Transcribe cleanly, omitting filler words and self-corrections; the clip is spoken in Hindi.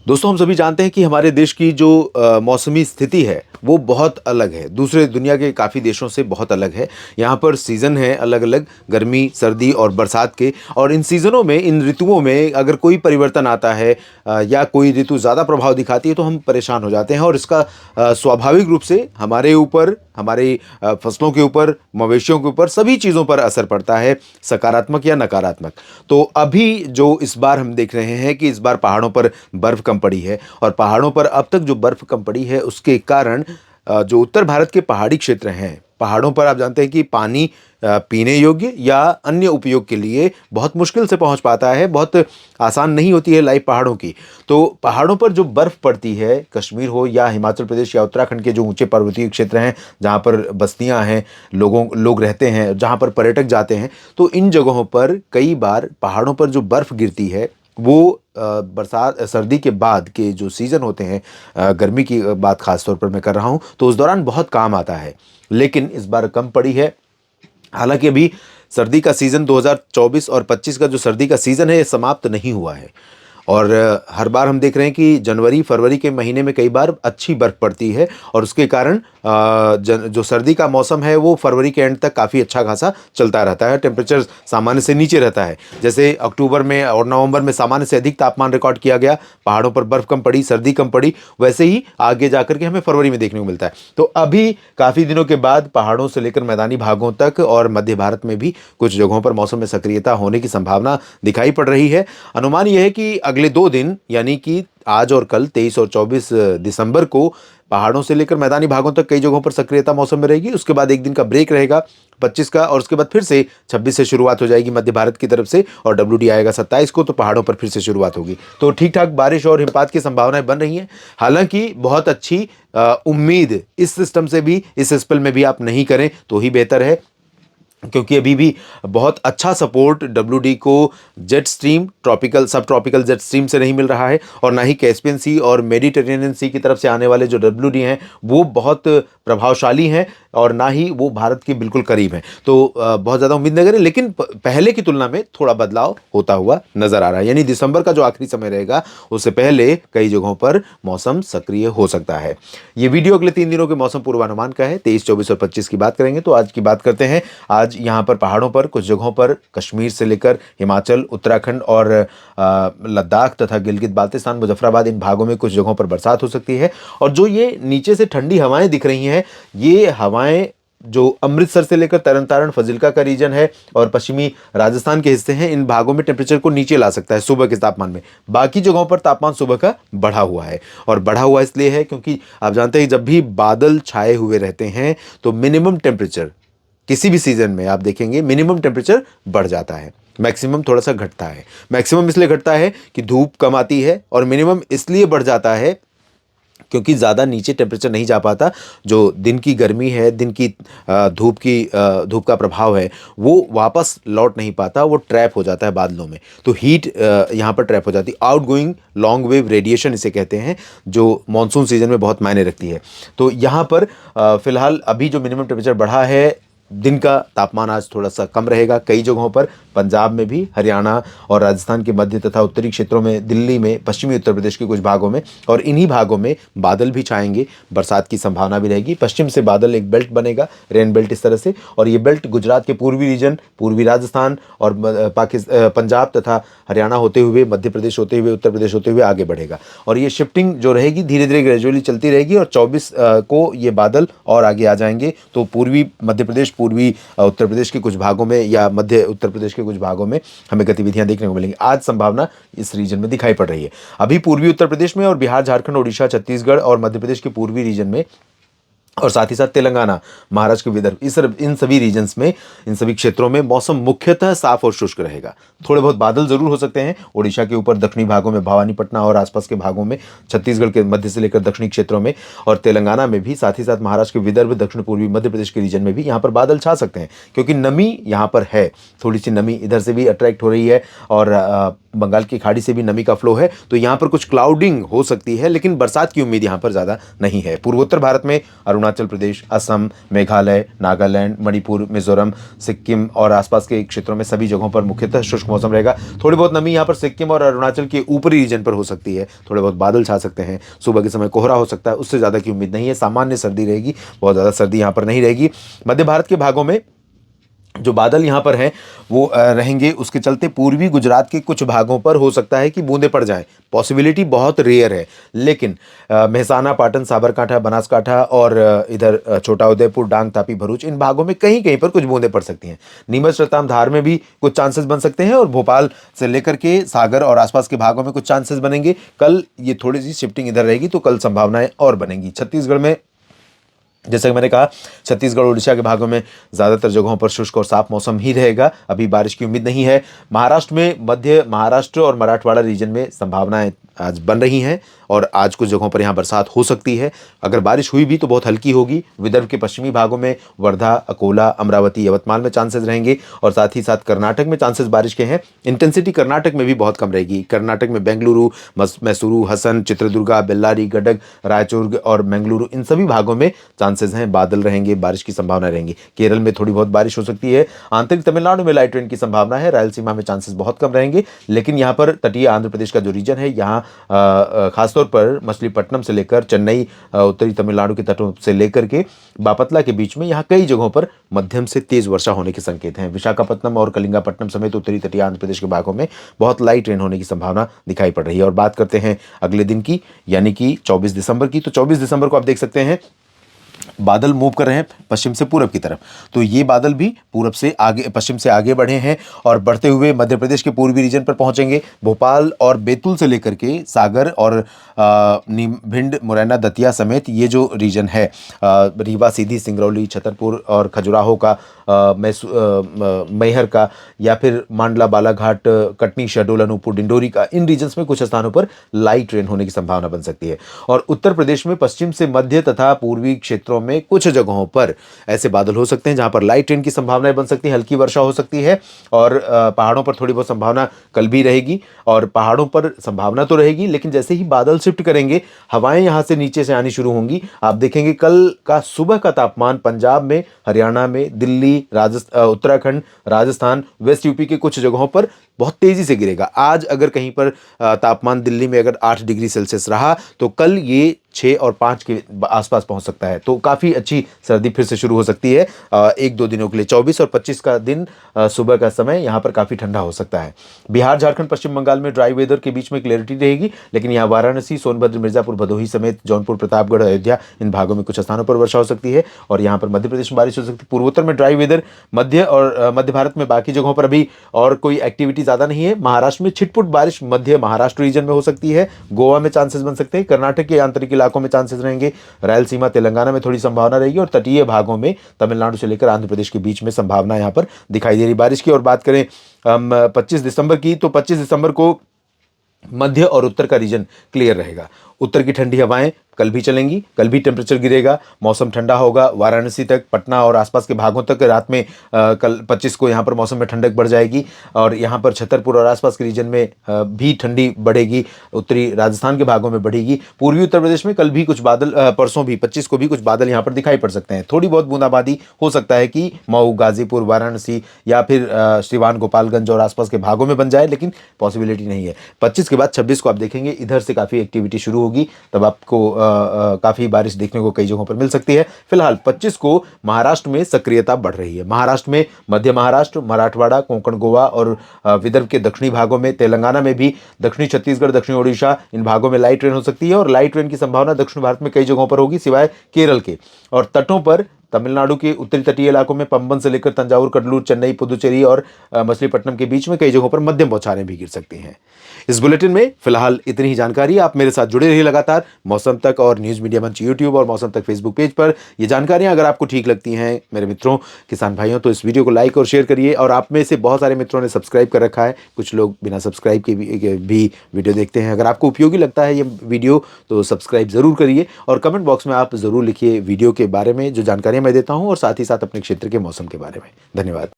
दोस्तों, हम सभी जानते हैं कि हमारे देश की जो मौसमी स्थिति है वो बहुत अलग है, दूसरे दुनिया के काफ़ी देशों से बहुत अलग है। यहाँ पर सीज़न है अलग-अलग, गर्मी, सर्दी और बरसात के। और इन सीज़नों में, इन ऋतुओं में अगर कोई परिवर्तन आता है या कोई ऋतु ज़्यादा प्रभाव दिखाती है तो हम परेशान हो जाते हैं। और इसका स्वाभाविक रूप से हमारे ऊपर, हमारी फसलों के ऊपर, मवेशियों के ऊपर, सभी चीज़ों पर असर पड़ता है, सकारात्मक या नकारात्मक। तो अभी जो इस बार हम देख रहे हैं कि इस बार पहाड़ों पर बर्फ़ कम पड़ी है, और पहाड़ों पर अब तक जो बर्फ़ कम पड़ी है उसके कारण जो उत्तर भारत के पहाड़ी क्षेत्र हैं, पहाड़ों पर आप जानते हैं कि पानी पीने योग्य या अन्य उपयोग के लिए बहुत मुश्किल से पहुंच पाता है, बहुत आसान नहीं होती है लाइफ पहाड़ों की। तो पहाड़ों पर जो बर्फ़ पड़ती है, कश्मीर हो या हिमाचल प्रदेश या उत्तराखंड के जो ऊंचे पर्वतीय क्षेत्र हैं, जहां पर बस्तियां हैं, लोग रहते हैं, जहां पर पर्यटक जाते हैं, तो इन जगहों पर कई बार पहाड़ों पर जो बर्फ़ गिरती है वो बरसात सर्दी के बाद के जो सीज़न होते हैं, गर्मी की बात ख़ास तौर पर मैं कर रहा हूँ, तो उस दौरान बहुत काम आता है। लेकिन इस बार कम पड़ी है। हालाँकि अभी सर्दी का सीज़न 2024 और 25 का जो सर्दी का सीज़न है, ये समाप्त नहीं हुआ है। और हर बार हम देख रहे हैं कि जनवरी, फरवरी के महीने में कई बार अच्छी बर्फ़ पड़ती है, और उसके कारण जो सर्दी का मौसम है वो फरवरी के एंड तक काफ़ी अच्छा खासा चलता रहता है। टेम्परेचर सामान्य से नीचे रहता है। जैसे अक्टूबर में और नवंबर में सामान्य से अधिक तापमान रिकॉर्ड किया गया, पहाड़ों पर बर्फ़ कम पड़ी, सर्दी कम पड़ी, वैसे ही आगे जाकर के हमें फरवरी में देखने को मिलता है। तो अभी काफ़ी दिनों के बाद पहाड़ों से लेकर मैदानी भागों तक और मध्य भारत में भी कुछ जगहों पर मौसम में सक्रियता होने की संभावना दिखाई पड़ रही है। अनुमान यह है कि अगले 2 दिन, यानी कि आज और कल 23 और 24 दिसंबर को पहाड़ों से लेकर मैदानी भागों तक कई जगहों पर सक्रियता मौसम में रहेगी। उसके बाद एक दिन का ब्रेक रहेगा 25 का, और उसके बाद फिर से 26 से शुरुआत हो जाएगी मध्य भारत की तरफ से, और WD आएगा 27 को, तो पहाड़ों पर फिर से शुरुआत होगी। तो ठीक-ठाक बारिश और हिमपात की संभावनाएं बन रही हैं। हालांकि बहुत अच्छी उम्मीद इस सिस्टम से भी, इस स्पेल में भी आप नहीं करें तो ही बेहतर है, क्योंकि अभी भी बहुत अच्छा सपोर्ट WD को जेट स्ट्रीम, ट्रॉपिकल, सब ट्रॉपिकल जेट स्ट्रीम से नहीं मिल रहा है, और ना ही कैस्पियन सी और मेडिटेरेनियन सी की तरफ से आने वाले जो WD हैं वो बहुत प्रभावशाली हैं, और ना ही वो भारत के बिल्कुल करीब हैं। तो बहुत ज़्यादा उम्मीद न करें, लेकिन पहले की तुलना में थोड़ा बदलाव होता हुआ नज़र आ रहा है। यानी दिसंबर का जो आखिरी समय रहेगा उससे पहले कई जगहों पर मौसम सक्रिय हो सकता है। ये वीडियो अगले 3 दिनों के मौसम पूर्वानुमान का है। 23, 24 और 25 की बात करेंगे, तो आज की बात करते हैं। आज यहाँ पर पहाड़ों पर कुछ जगहों पर, कश्मीर से लेकर हिमाचल, उत्तराखंड और लद्दाख तथा गिलगित बाल्टिस्तान, मुजफ्फराबाद, इन भागों में कुछ जगहों पर बरसात हो सकती है। और जो ये नीचे से ठंडी हवाएं दिख रही हैं, ये हवाएं जो अमृतसर से लेकर तरन तारण, फजिल्का का रीजन है और पश्चिमी राजस्थान के हिस्से हैं, इन भागों में टेम्परेचर को नीचे ला सकता है सुबह के तापमान में। बाकी जगहों पर तापमान सुबह का बढ़ा हुआ है, और बढ़ा हुआ इसलिए है क्योंकि आप जानते हैं जब भी बादल छाए हुए रहते हैं तो मिनिमम टेम्परेचर किसी भी सीजन में आप देखेंगे मिनिमम टेम्परेचर बढ़ जाता है, मैक्सिमम थोड़ा सा घटता है। मैक्सिमम इसलिए घटता है कि धूप कम आती है, और मिनिमम इसलिए बढ़ जाता है क्योंकि ज़्यादा नीचे टेम्परेचर नहीं जा पाता। जो दिन की गर्मी है, दिन की धूप का प्रभाव है, वो वापस लौट नहीं पाता, वो ट्रैप हो जाता है बादलों में। तो हीट यहाँ पर ट्रैप हो जाती है। Out going long wave radiation इसे कहते हैं, जो मॉनसून सीजन में बहुत मायने रखती है। तो यहाँ पर फिलहाल अभी जो मिनिमम टेम्परेचर बढ़ा है, दिन का तापमान आज थोड़ा सा कम रहेगा कई जगहों पर, पंजाब में भी, हरियाणा और राजस्थान के मध्य तथा उत्तरी क्षेत्रों में, दिल्ली में, पश्चिमी उत्तर प्रदेश के कुछ भागों में, और इन्हीं भागों में बादल भी छाएंगे, बरसात की संभावना भी रहेगी। पश्चिम से बादल, एक बेल्ट बनेगा, रेन बेल्ट इस तरह से, और ये बेल्ट गुजरात के पूर्वी रीजन, पूर्वी राजस्थान और पंजाब तथा हरियाणा होते हुए, मध्य प्रदेश होते हुए, उत्तर प्रदेश होते हुए आगे बढ़ेगा। और ये शिफ्टिंग जो रहेगी धीरे धीरे ग्रेजुअली चलती रहेगी, और 24 को ये बादल और आगे आ जाएंगे। तो पूर्वी मध्य प्रदेश, पूर्वी उत्तर प्रदेश के कुछ भागों में या मध्य उत्तर प्रदेश के कुछ भागों में हमें गतिविधियां देखने को मिलेंगी। आज संभावना इस रीजन में दिखाई पड़ रही है। अभी पूर्वी उत्तर प्रदेश में और बिहार, झारखंड, ओडिशा, छत्तीसगढ़ और मध्य प्रदेश के पूर्वी रीजन में, और साथ ही साथ तेलंगाना, महाराष्ट्र के विदर्भ, इन सभी रीजन्स में, इन सभी क्षेत्रों में मौसम मुख्यतः साफ और शुष्क रहेगा। थोड़े बहुत बादल जरूर हो सकते हैं ओडिशा के ऊपर, दक्षिणी भागों में, भवानीपटना और आसपास के भागों में, छत्तीसगढ़ के मध्य से लेकर दक्षिणी क्षेत्रों में, और तेलंगाना में भी, साथ ही साथ महाराष्ट्र के विदर्भ, दक्षिण पूर्वी मध्य प्रदेश के रीजन में भी यहाँ पर बादल छा सकते हैं, क्योंकि नमी यहाँ पर है। थोड़ी सी नमी इधर से भी अट्रैक्ट हो रही है, और बंगाल की खाड़ी से भी नमी का फ्लो है, तो यहाँ पर कुछ क्लाउडिंग हो सकती है, लेकिन बरसात की उम्मीद यहाँ पर ज़्यादा नहीं है। पूर्वोत्तर भारत में अरुणाचल अरुणाचल प्रदेश, असम, मेघालय, नागालैंड, मणिपुर, मिजोरम, सिक्किम और आसपास के क्षेत्रों में सभी जगहों पर मुख्यतः शुष्क मौसम रहेगा। थोड़ी बहुत नमी यहाँ पर सिक्किम और अरुणाचल के ऊपरी रीजन पर हो सकती है, थोड़े बहुत बादल छा सकते हैं, सुबह के समय कोहरा हो सकता है, उससे ज़्यादा की उम्मीद नहीं है। सामान्य सर्दी रहेगी, बहुत ज़्यादा सर्दी यहाँ पर नहीं रहेगी। मध्य भारत के भागों में जो बादल यहाँ पर हैं वो रहेंगे, उसके चलते पूर्वी गुजरात के कुछ भागों पर हो सकता है कि बूंदें पड़ जाएं। पॉसिबिलिटी बहुत रेयर है, लेकिन मेहसाना, पाटन, साबरकांठा, बनासकांठा और इधर छोटा उदेपुर, डांग, तापी, भरूच, इन भागों में कहीं कहीं पर कुछ बूंदें पड़ सकती हैं। नीमच, रतलाम, धार में भी कुछ चांसेस बन सकते हैं और भोपाल से लेकर के सागर और आसपास के भागों में कुछ चांसेस बनेंगे। कल ये थोड़ी सी शिफ्टिंग इधर रहेगी, तो कल संभावनाएं और बनेंगी। छत्तीसगढ़ में, जैसे कि मैंने कहा, छत्तीसगढ़ उड़ीसा के भागों में ज़्यादातर जगहों पर शुष्क और साफ मौसम ही रहेगा, अभी बारिश की उम्मीद नहीं है। महाराष्ट्र में, मध्य महाराष्ट्र और मराठवाड़ा रीजन में संभावनाएं आज बन रही हैं और आज कुछ जगहों पर यहाँ बरसात हो सकती है। अगर बारिश हुई भी तो बहुत हल्की होगी। विदर्भ के पश्चिमी भागों में वर्धा, अकोला, अमरावती, यवतमाल में चांसेस रहेंगे और साथ ही साथ कर्नाटक में चांसेस बारिश के हैं। इंटेंसिटी कर्नाटक में भी बहुत कम रहेगी। कर्नाटक में बेंगलुरु, मैसूरू, हसन, चित्रदुर्गा, बेल्लारी, गडग, रायचूर और मंगलुरु, इन सभी भागों में चांसेस हैं, बादल रहेंगे, बारिश की संभावना रहेंगी। केरल में थोड़ी बहुत बारिश हो सकती है। आंतरिक तमिलनाडु में लाइट रेन की संभावना है। रायलसीमा में चांसेस बहुत कम रहेंगे, लेकिन यहाँ पर तटीय आंध्र प्रदेश का जो रीजन है, यहाँ खासतौर पर मछलीपट्टनम से लेकर चेन्नई, उत्तरी तमिलनाडु के तटों से लेकर के बापतला के बीच में यहाँ कई जगहों पर मध्यम से तेज वर्षा होने के संकेत हैं। विशाखापट्टनम और कलिंगापट्टनम समेत उत्तरी तटीय आंध्र प्रदेश के भागों में बहुत लाइट रेन होने की संभावना दिखाई पड़ रही है। और बात करते हैं अगले दिन की, यानी कि 24 दिसंबर की, तो 24 दिसंबर को आप देख सकते हैं बादल मूव कर रहे हैं पश्चिम से पूरब की तरफ। तो ये बादल भी पूरब से आगे, पश्चिम से आगे बढ़े हैं और बढ़ते हुए मध्य प्रदेश के पूर्वी रीजन पर पहुंचेंगे। भोपाल और बैतूल से लेकर के सागर और भिंड, मुरैना, दतिया समेत ये जो रीजन है, रीवा, सीधी, सिंगरौली, छतरपुर और खजुराहो का, मैहर का, या फिर मांडला, बालाघाट, कटनी, शहडोल, अनूपपुर, डिंडोरी का, इन रीजन्स में कुछ स्थानों पर लाइट रेन होने की संभावना बन सकती है। और उत्तर प्रदेश में पश्चिम से मध्य तथा पूर्वी क्षेत्रों में कुछ जगहों पर ऐसे बादल हो सकते हैं जहां पर लाइट रेन की संभावनाएं बन सकती है, हल्की वर्षा हो सकती है। और पहाड़ों पर थोड़ी बहुत संभावना कल भी रहेगी। और पहाड़ों पर संभावना तो रहेगी, लेकिन जैसे ही बादल शिफ्ट करेंगे, हवाएं यहां से नीचे से आनी शुरू होंगी। आप देखेंगे कल का सुबह का तापमान पंजाब में, हरियाणा में, दिल्ली, उत्तराखंड, राजस्थान, वेस्ट यूपी के कुछ जगहों पर बहुत तेजी से गिरेगा। आज अगर कहीं पर तापमान दिल्ली में अगर 8 डिग्री सेल्सियस रहा, तो कल ये 6 और 5 के आसपास पहुंच सकता है। तो काफ़ी अच्छी सर्दी फिर से शुरू हो सकती है 1-2 दिनों के लिए। 24 और 25 का दिन सुबह का समय यहाँ पर काफ़ी ठंडा हो सकता है। बिहार, झारखंड, पश्चिम बंगाल में ड्राई वेदर के बीच में क्लैरिटी रहेगी, लेकिन यहाँ वाराणसी, सोनभद्र, मिर्जापुर, भदोही समेत जौनपुर, प्रतापगढ़, अयोध्या, इन भागों में कुछ स्थानों पर वर्षा हो सकती है। और यहाँ पर मध्य प्रदेश में बारिश हो सकती है। पूर्वोत्तर में ड्राई वेदर, मध्य भारत में बाकी जगहों पर अभी और कोई एक्टिविटी ज़्यादा नहीं है। महाराष्ट्र में छिटपुट बारिश मध्य महाराष्ट्र रीजन में हो सकती है। गोवा में चांसेस बन सकते हैं। कर्नाटक के आंतरिक इलाकों में चांसेस रहेंगे। रायलसीमा, तेलंगाना में थोड़ी संभावना रहेगी और तटीय भागों में तमिलनाडु से लेकर आंध्र प्रदेश के बीच में संभावना यहाँ पर दिखाई दे रही बारिश की। और बात करें 25 दिसंबर की, तो 25 दिसंबर को मध्य और उत्तर का रीजन क्लियर रहेगा। उत्तर की ठंडी हवाएं कल भी चलेंगी, कल भी टेम्परेचर गिरेगा, मौसम ठंडा होगा। वाराणसी तक, पटना और आसपास के भागों तक रात में कल 25 को यहाँ पर मौसम में ठंडक बढ़ जाएगी। और यहाँ पर छतरपुर और आसपास के रीजन में भी ठंडी बढ़ेगी, उत्तरी राजस्थान के भागों में बढ़ेगी। पूर्वी उत्तर प्रदेश में कल भी कुछ बादल, परसों भी 25 को भी कुछ बादल यहाँ पर दिखाई पड़ सकते हैं। थोड़ी बहुत बूंदाबांदी हो सकता है कि मऊ, गाजीपुर, वाराणसी या फिर सिवान, गोपालगंज और आसपास के भागों में बन जाए, लेकिन पॉसिबिलिटी नहीं है। 25 के बाद 26 को आप देखेंगे इधर से काफ़ी एक्टिविटी शुरू होगी, तब आपको काफ़ी बारिश देखने को कई जगहों पर मिल सकती है। फिलहाल 25 को महाराष्ट्र में सक्रियता बढ़ रही है। महाराष्ट्र में मध्य महाराष्ट्र, मराठवाड़ा, कोंकण, गोवा और विदर्भ के दक्षिणी भागों में, तेलंगाना में भी, दक्षिणी छत्तीसगढ़, दक्षिणी ओडिशा, इन भागों में लाइट रेन हो सकती है। और लाइट रेन की संभावना दक्षिण भारत में कई जगहों पर होगी, सिवाय केरल के। और तटों पर तमिलनाडु के उत्तरी तटीय इलाकों में पंबन से लेकर तंजावुर, कडलूर, चेन्नई, पुदुचेरी और मछलीपट्टनम के बीच में कई जगहों पर मध्यम बौछारें भी गिर सकती हैं। इस बुलेटिन में फिलहाल इतनी ही जानकारी। आप मेरे साथ जुड़े रहिए लगातार मौसम तक और न्यूज़ मीडिया मंच यूट्यूब और मौसम तक फेसबुक पेज पर। ये जानकारियां अगर आपको ठीक लगती हैं मेरे मित्रों, किसान भाइयों, तो इस वीडियो को लाइक और शेयर करिए। और आप में से बहुत सारे मित्रों ने सब्सक्राइब कर रखा है, कुछ लोग बिना सब्सक्राइब के भी वीडियो देखते हैं। अगर आपको उपयोगी लगता है ये वीडियो तो सब्सक्राइब ज़रूर करिए और कमेंट बॉक्स में आप ज़रूर लिखिए वीडियो के बारे में जो जानकारियाँ मैं देता हूँ और साथ ही साथ अपने क्षेत्र के मौसम के बारे में। धन्यवाद।